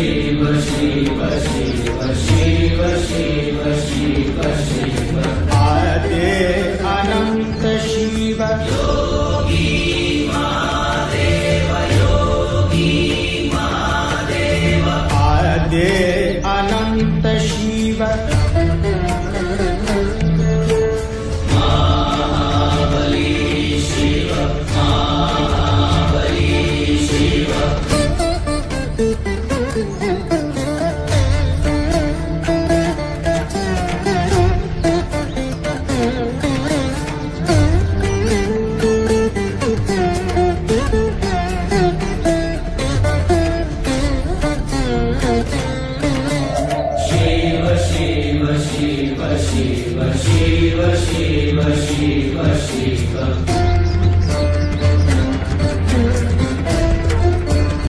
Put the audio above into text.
शिव शिव शिव शिव शिव शिव शिव आद्य अनंत शिव योगी महादेव योगी महादेव आद्य अनंत शिव महाबली शिव महाबली शिव शिव शिव शिव शिव शिव शिव शिव शिव